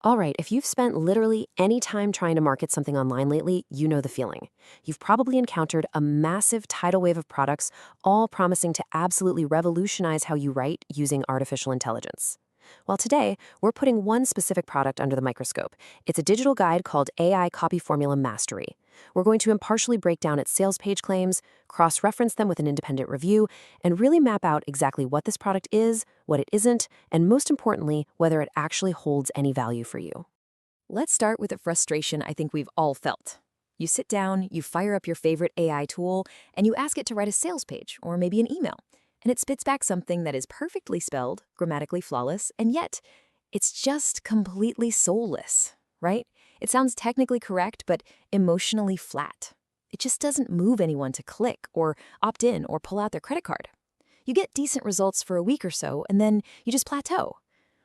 All right, if you've spent literally any time trying to market something online lately, you know the feeling. You've probably encountered a massive tidal wave of products, all promising to absolutely revolutionize how you write using artificial intelligence. Well, today, we're putting one specific product under the microscope. It's a digital guide called AI Copy Formula Mastery. We're going to impartially break down its sales page claims, cross-reference them with an independent review, and really map out exactly what this product is, what it isn't, and most importantly, whether it actually holds any value for you. Let's start with a frustration I think we've all felt. You sit down, you fire up your favorite AI tool, and you ask it to write a sales page or maybe an email. And it spits back something that is perfectly spelled, grammatically flawless, and yet it's just completely soulless, right? It sounds technically correct, but emotionally flat. It just doesn't move anyone to click or opt in or pull out their credit card. You get decent results for a week or so, and then you just plateau.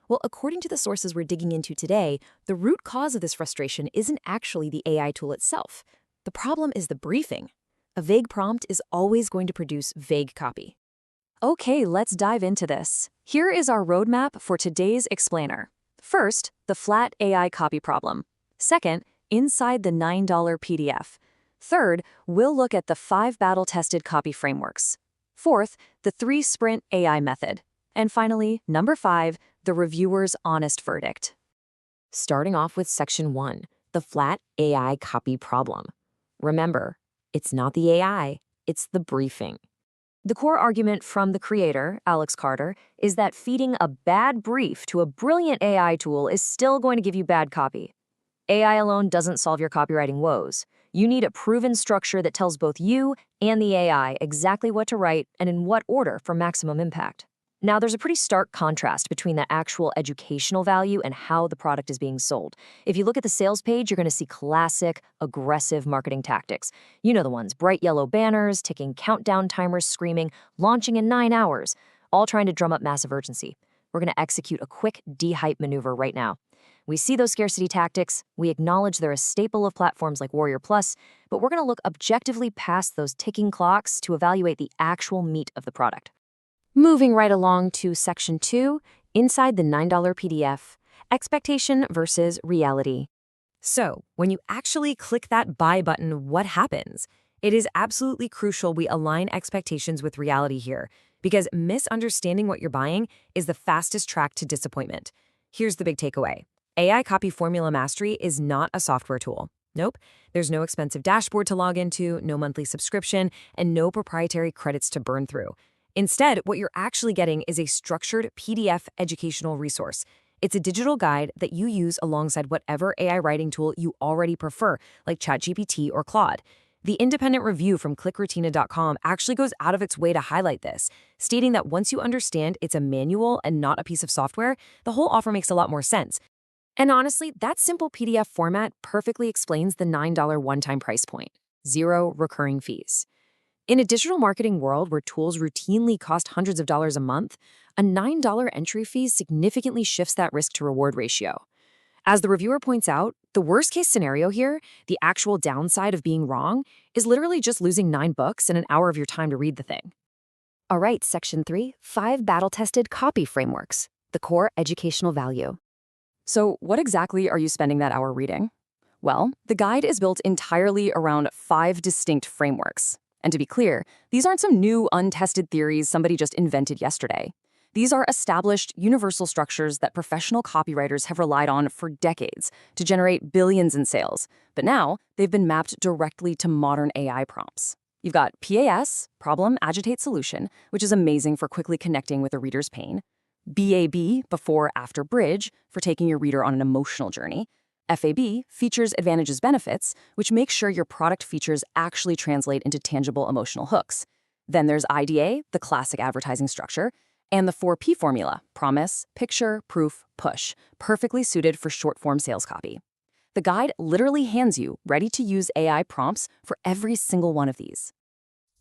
Well, according to the sources we're digging into today, the root cause of this frustration isn't actually the AI tool itself. The problem is the briefing. A vague prompt is always going to produce vague copy. Okay, let's dive into this. Here is our roadmap for today's explainer. First, the flat AI copy problem. Second, inside the $9 PDF. Third, we'll look at the 5 battle-tested copy frameworks. Fourth, the 3-sprint AI method. And finally, number 5, the reviewer's honest verdict. Starting off with Section 1, the flat AI copy problem. Remember, it's not the AI, it's the briefing. The core argument from the creator, Alex Carter, is that feeding a bad brief to a brilliant AI tool is still going to give you bad copy. AI alone doesn't solve your copywriting woes. You need a proven structure that tells both you and the AI exactly what to write and in what order for maximum impact. Now, there's a pretty stark contrast between the actual educational value and how the product is being sold. If you look at the sales page, you're going to see classic, aggressive marketing tactics. You know the ones: bright yellow banners, ticking countdown timers screaming, launching in 9 hours, all trying to drum up massive urgency. We're going to execute a quick de-hype maneuver right now. We see those scarcity tactics, we acknowledge they're a staple of platforms like Warrior Plus, but we're going to look objectively past those ticking clocks to evaluate the actual meat of the product. Moving right along to Section 2, inside the $9 PDF, expectation versus reality. So, when you actually click that buy button, what happens? It is absolutely crucial we align expectations with reality here, because misunderstanding what you're buying is the fastest track to disappointment. Here's the big takeaway. AI Copy Formula Mastery is not a software tool. Nope, there's no expensive dashboard to log into, no monthly subscription, and no proprietary credits to burn through. Instead, what you're actually getting is a structured PDF educational resource. It's a digital guide that you use alongside whatever AI writing tool you already prefer, like ChatGPT or Claude. The independent review from clickroutine.com actually goes out of its way to highlight this, stating that once you understand it's a manual and not a piece of software, the whole offer makes a lot more sense. And honestly, that simple PDF format perfectly explains the $9 one-time price point. 0 recurring fees. In a digital marketing world where tools routinely cost hundreds of dollars a month, a $9 entry fee significantly shifts that risk-to-reward ratio. As the reviewer points out, the worst-case scenario here, the actual downside of being wrong, is literally just losing $9 and an hour of your time to read the thing. All right, Section 3, 5 battle-tested copy frameworks, the core educational value. So, what exactly are you spending that hour reading? Well, the guide is built entirely around 5 distinct frameworks. And to be clear, these aren't some new, untested theories somebody just invented yesterday. These are established, universal structures that professional copywriters have relied on for decades to generate billions in sales. But now, they've been mapped directly to modern AI prompts. You've got PAS, Problem, Agitate, Solution, which is amazing for quickly connecting with a reader's pain. BAB, Before, After, Bridge, for taking your reader on an emotional journey. FAB, Features, Advantages, Benefits, which makes sure your product features actually translate into tangible emotional hooks. Then there's IDA, the classic advertising structure, and the 4P formula: promise, picture, proof, push, perfectly suited for short-form sales copy. The guide literally hands you ready-to-use AI prompts for every single one of these.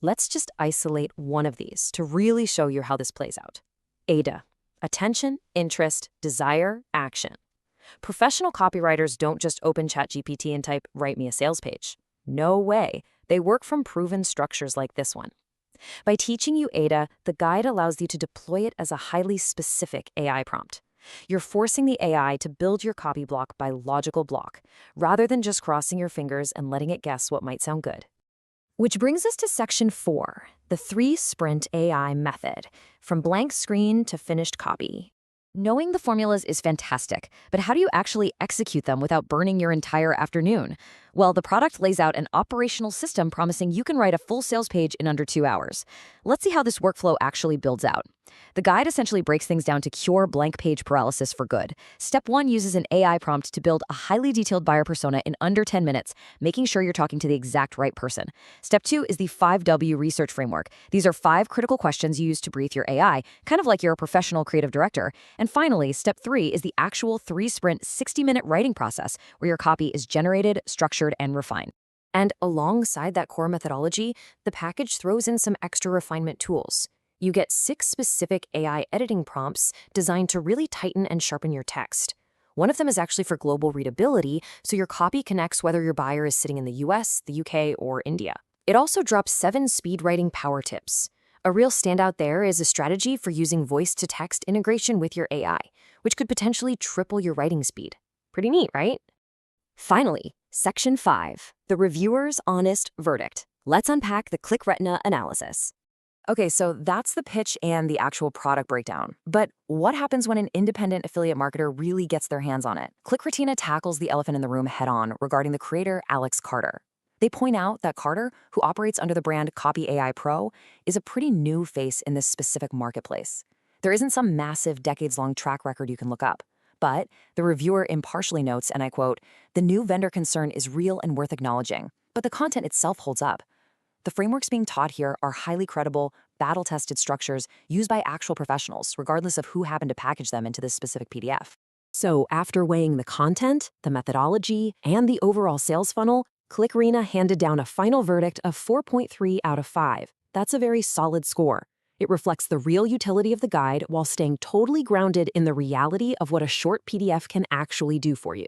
Let's just isolate one of these to really show you how this plays out. AIDA: attention, interest, desire, action. Professional copywriters don't just open ChatGPT and type, "Write me a sales page." No way. They work from proven structures like this one. By teaching you AIDA, the guide allows you to deploy it as a highly specific AI prompt. You're forcing the AI to build your copy block by logical block, rather than just crossing your fingers and letting it guess what might sound good. Which brings us to section 4, the 3-sprint AI method, from blank screen to finished copy. Knowing the formulas is fantastic, but how do you actually execute them without burning your entire afternoon? Well, the product lays out an operational system promising you can write a full sales page in under 2 hours. Let's see how this workflow actually builds out. The guide essentially breaks things down to cure blank page paralysis for good. Step 1 uses an AI prompt to build a highly detailed buyer persona in under 10 minutes, making sure you're talking to the exact right person. Step 2 is the 5W research framework. These are 5 critical questions you use to brief your AI, kind of like you're a professional creative director. And finally, step 3 is the actual 3-sprint 60-minute writing process, where your copy is generated, structured, and refined. And alongside that core methodology, the package throws in some extra refinement tools. You get 6 specific AI editing prompts designed to really tighten and sharpen your text. One of them is actually for global readability, so your copy connects whether your buyer is sitting in the US, the UK, or India. It also drops 7 speed writing power tips. A real standout there is a strategy for using voice-to-text integration with your AI, which could potentially triple your writing speed. Pretty neat, right? Finally, section 5, the reviewer's honest verdict. Let's unpack the ClickRetina analysis. Okay, so that's the pitch and the actual product breakdown. But what happens when an independent affiliate marketer really gets their hands on it? ClickRetina tackles the elephant in the room head-on regarding the creator Alex Carter. They point out that Carter, who operates under the brand Copy AI Pro, is a pretty new face in this specific marketplace. There isn't some massive decades-long track record you can look up. But the reviewer impartially notes, and I quote, "The new vendor concern is real and worth acknowledging, but the content itself holds up. The frameworks being taught here are highly credible, battle-tested structures used by actual professionals, regardless of who happened to package them into this specific PDF." So after weighing the content, the methodology, and the overall sales funnel, ClickRetina handed down a final verdict of 4.3 out of 5. That's a very solid score. It reflects the real utility of the guide while staying totally grounded in the reality of what a short PDF can actually do for you.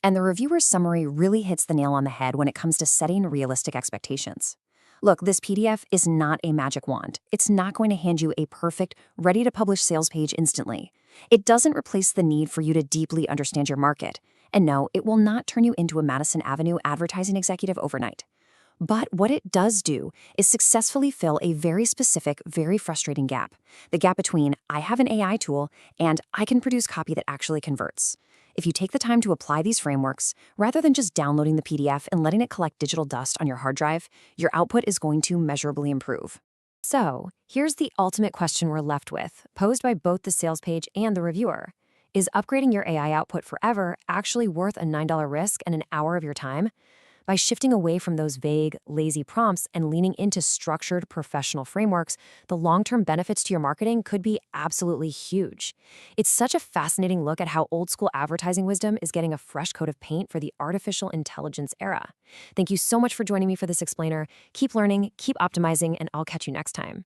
And the reviewer's summary really hits the nail on the head when it comes to setting realistic expectations. Look, this PDF is not a magic wand. It's not going to hand you a perfect, ready-to-publish sales page instantly. It doesn't replace the need for you to deeply understand your market. And no, it will not turn you into a Madison Avenue advertising executive overnight. But what it does do is successfully fill a very specific, very frustrating gap. The gap between I have an AI tool and I can produce copy that actually converts. If you take the time to apply these frameworks, rather than just downloading the PDF and letting it collect digital dust on your hard drive, your output is going to measurably improve. So, here's the ultimate question we're left with, posed by both the sales page and the reviewer. Is upgrading your AI output forever actually worth a $9 risk and an hour of your time? By shifting away from those vague, lazy prompts and leaning into structured, professional frameworks, the long-term benefits to your marketing could be absolutely huge. It's such a fascinating look at how old-school advertising wisdom is getting a fresh coat of paint for the artificial intelligence era. Thank you so much for joining me for this explainer. Keep learning, keep optimizing, and I'll catch you next time.